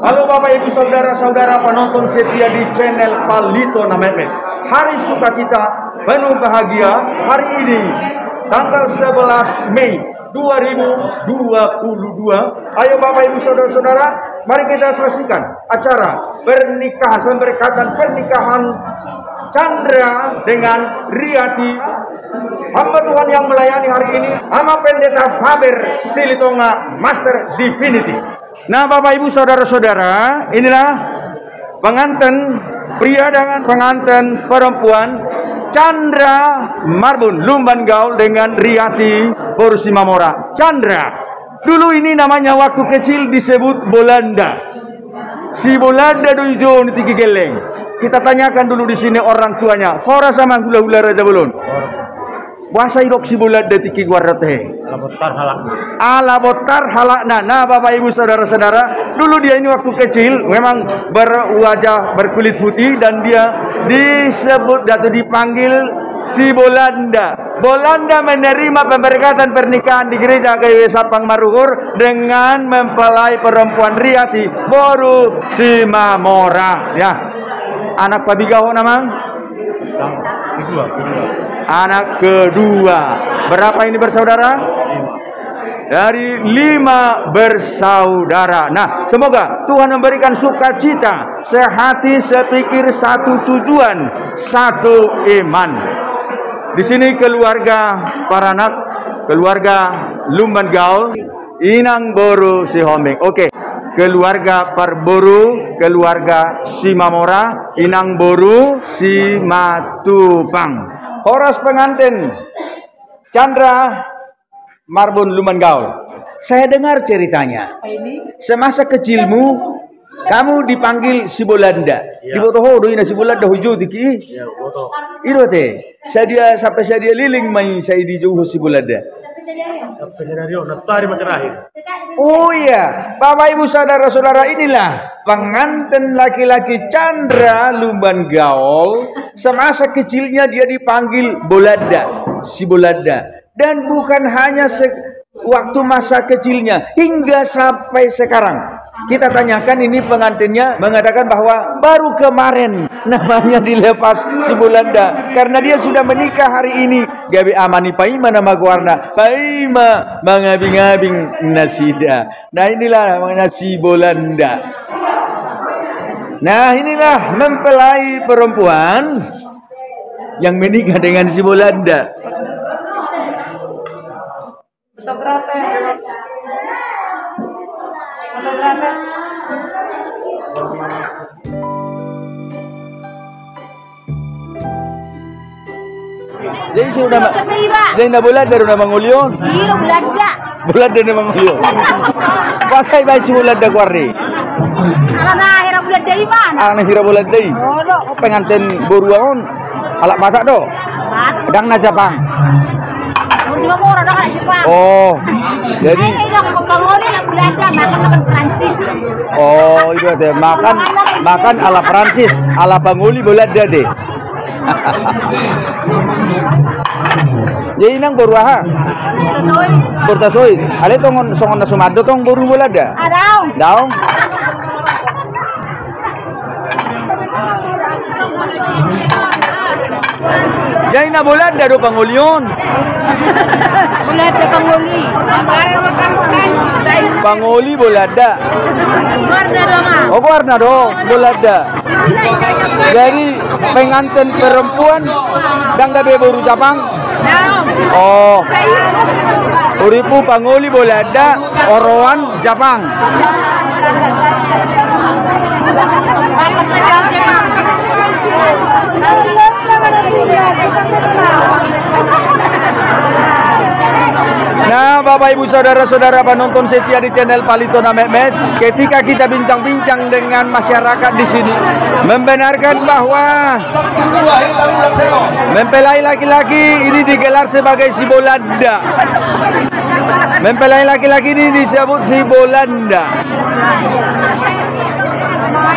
Halo Bapak Ibu Saudara-saudara penonton setia di channel Palito Namemet. Hari sukacita penuh bahagia hari ini tanggal 11 Mei 2022. Ayo Bapak Ibu Saudara-saudara, mari kita saksikan acara pernikahan, pemberkatan pernikahan Chandra dengan Riyati, hamba Tuhan yang melayani hari ini, sama Pendeta Faber Silitonga Master Divinity. Nah Bapak Ibu Saudara-saudara, inilah pengantin pria dengan pengantin perempuan Chandra Marbun Lumban Gaul dengan Riyati Porsimamora. Chandra dulu ini namanya waktu kecil disebut Bolanda. Si Bolanda doijo ni tiki geleng. Kita tanyakan dulu di sini orang tuanya. Hora sama gula-gula raja belum. Bahasa irok si Bolanda tiki guarate. Ala botar halakna. Nah Bapak Ibu Saudara-saudara, dulu dia ini waktu kecil memang berwajah berkulit putih dan dia disebut atau dipanggil si Bolanda. Bolanda menerima pemberkatan pernikahan di gereja GW Sapang Maruhur dengan mempelai perempuan Riyati Porsimamora. Ya, anak pabigaho namang? Kedua. Anak kedua. Berapa ini bersaudara? Dari 5 bersaudara. Nah, semoga Tuhan memberikan sukacita, sehati, sepikir, satu tujuan, satu iman. Di sini keluarga para anak, keluarga Lumban Gaul, Inang Boru Sihombing. Oke, keluarga Parboru, keluarga Simamora, Inang Boru Simatupang. Horas pengantin Chandra Marbun Lumban Gaul. Saya dengar ceritanya. Semasa kecilmu kamu dipanggil si Bolanda. Di botoho doina si Bolanda hujo tiki. Iya, botoh. Iro teh. Saya dia liling mai saya di jauh si Bolanda. Sampai dia natari terakhir. Oh iya, Bapak Ibu Saudara-saudara, inilah pengantin laki-laki Chandra Lumban Gaul. Semasa kecilnya dia dipanggil Bolanda, si Bolanda. Dan bukan hanya waktu masa kecilnya, hingga sampai sekarang. Kita tanyakan ini pengantinnya mengatakan bahwa baru kemarin namanya dilepas si Bolanda karena dia sudah menikah hari ini. Gabi amani paima nama guarna paima mangabing-abing nasida. Nah inilah si Bolanda. Nah inilah mempelai perempuan yang menikah dengan si Bolanda. Jadi sudah jadi na Bolanda ro na mangulyon. Iro Bolanda. Bolanda na mangulyon. Pasay ba si Bolanda kuari? Ana hira Bolanda iman. Ana hira Bolanda. Oh, pengantin boruaon alak mata do. Dang na Jepang. Oh, jadi oh itu ada makan ala Prancis, ala Bangoli Bolanda deh. Jadi nang boru aha? Bortasoy. Ale tong songon na sumado tong boru Bolanda. Daw. Jadi na Bolanda do Pangolion. Bolanda Pangoli. Pangoli Bolanda. Oh warna do Bolanda. Jadi pengantin perempuan dang gabe boru Jepang. Oh. Uripu Pangoli Bolanda, Oroan Jepang. Nah, Bapak Ibu Saudara-saudara penonton setia di channel Palito Namemet, ketika kita bincang-bincang dengan masyarakat di sini, membenarkan bahwa mempelai laki-laki ini digelar sebagai si Bolanda. Mempelai laki-laki ini disebut si Bolanda.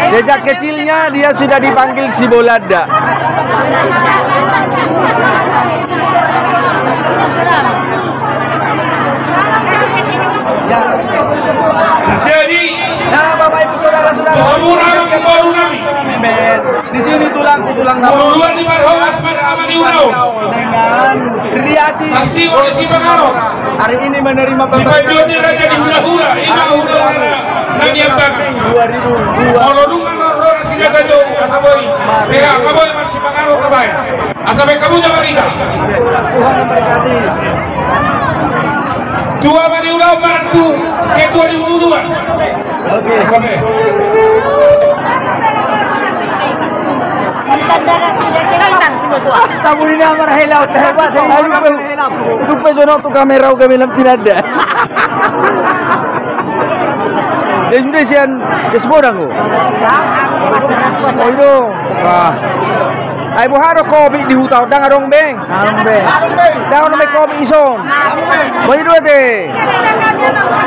Sejak kecilnya dia sudah dipanggil si Bolanda. Jadi, nah Bapak Ibu Saudara Di sini tulang Muluan di Marhowas pada Amani Urau dengan Riyati. Hari ini menerima pemberitahuan di Raja di Hula-Hula. Ini Hula-Hula. Nani yang bagi 2002. Molodungan orang sini saja kaboy. Pihak kaboy masih pengaruh terbaik. Asampai kamu jangan kita. Tuhan memberkati. Dua Amani Urau bantu ketua di Hulu-Hula. Oke. Kamu ini amar hilau hebat. Lupa jono tu kamera kami lam tidak ada. Dia sudah sian kesebodang ko. Oh itu. Wah. Ay buharo kopi di hutau dang arong beng. Dang na may kopi ison. Boy do te.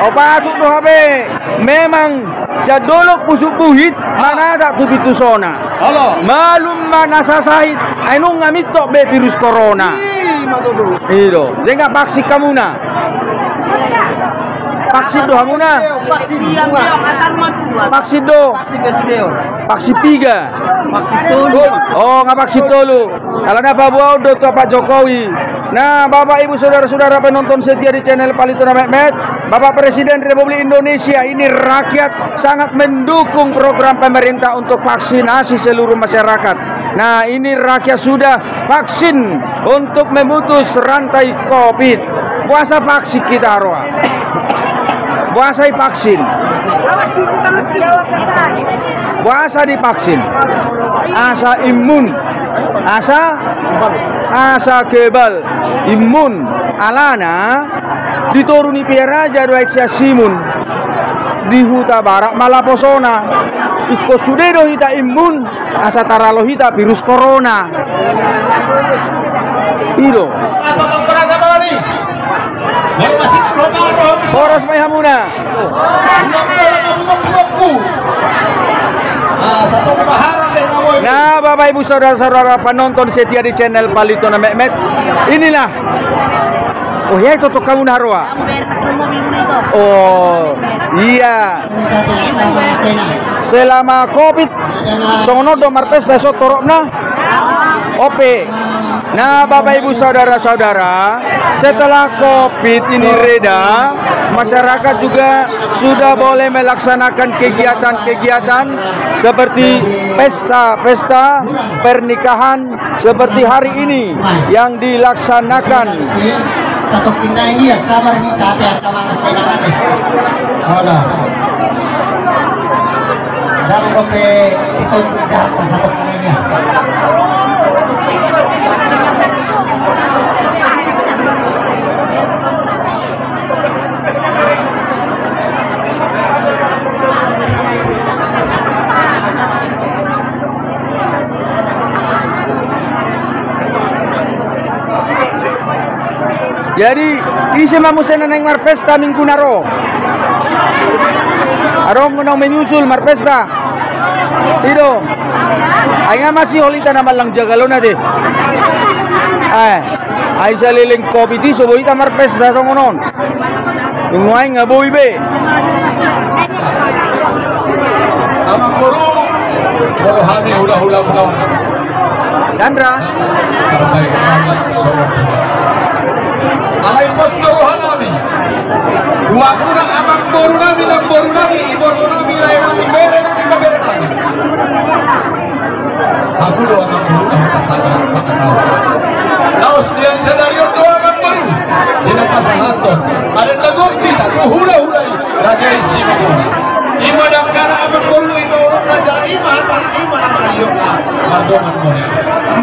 Opa tu do habe. Memang sa dolok pusuk buhit manada tu bitusona. Halo. Malum manasasahit ay nung ngamit to be virus corona. Iro. Denga paksi kamuna. Vaksin do hamuna. Vaksin do. Vaksin piga. Vaksin tolu. Oh, nggak vaksin tolu. Kalau na bawa do to Pak Jokowi. Nah, Bapak Ibu saudara-saudara penonton setia di channel Palitona Mehmet, Bapak Presiden Republik Indonesia ini rakyat sangat mendukung program pemerintah untuk vaksinasi seluruh masyarakat. Nah, ini rakyat sudah vaksin untuk memutus rantai Covid. Puasa vaksin kita roa. Puasa divaksin. Puasa divaksin. Asa imun. Asa kebal. Imun. Alana dituruni piaraja dua eksia simun. Di huta barak malaposona. Iko sudedo hita imun. Asa taralo hita virus corona. Iro. Boros may hamuna. Nah, Bapak Ibu saudara-saudara penonton setia di channel Palitona Mehmet, inilah. Oh ya itu tuh kamu naroa. Oh iya. Selama Covid, sono do martes besok torokna. Ope. Nah, Bapak Ibu saudara-saudara, setelah Covid ini reda, masyarakat juga sudah boleh melaksanakan kegiatan-kegiatan seperti pesta-pesta pernikahan seperti hari ini yang dilaksanakan. Satu pindah ini ya sabar nih kate kamangan tenangan deh. Mana? Dan kope pisau sudah satu pindah. Jadi, isi mamusen neng marpesta minggu naro. Arong menang menyusul marpesta. Itu. Ay masih holita na malang jagalona de. Ay sa liling Covid iso boy ta marpesta sa ngonon. Yung ay nga boy be. Amang guru. Rohani hula-hula pulau. Dandra. Alay pos rohanami. Dua kuna amang borunami lang borunami, iborunami lain nami bere nami. Aku doa amang borunami pasangan. Laos dian sedario doa amang boru. Dina pasangan to. Ada lagom kita tu hula-hulai raja isi boruna. Imadang kana amang boru itu orang raja iman tanah iman antara yona. Mardoman moya.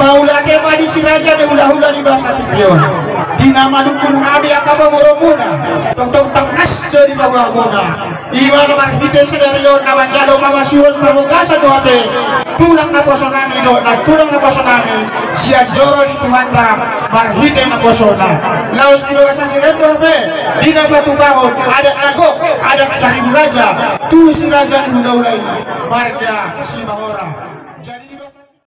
Mau lagi madi si raja de hula-hula di bahasa Bismillah. Dinama dukun nabi akaba murumuna tong tangkas dari bawah muna iba naman kita sedario naman jalo mamasiwas pamukasa doate tulang na posonami do nagtulang na posonami siya joro di Tuhanra marhite na posona laos kilogasan direkto be dina patubahon ada agok ada saribu raja tu si raja hula-hulai marga si mahora jadi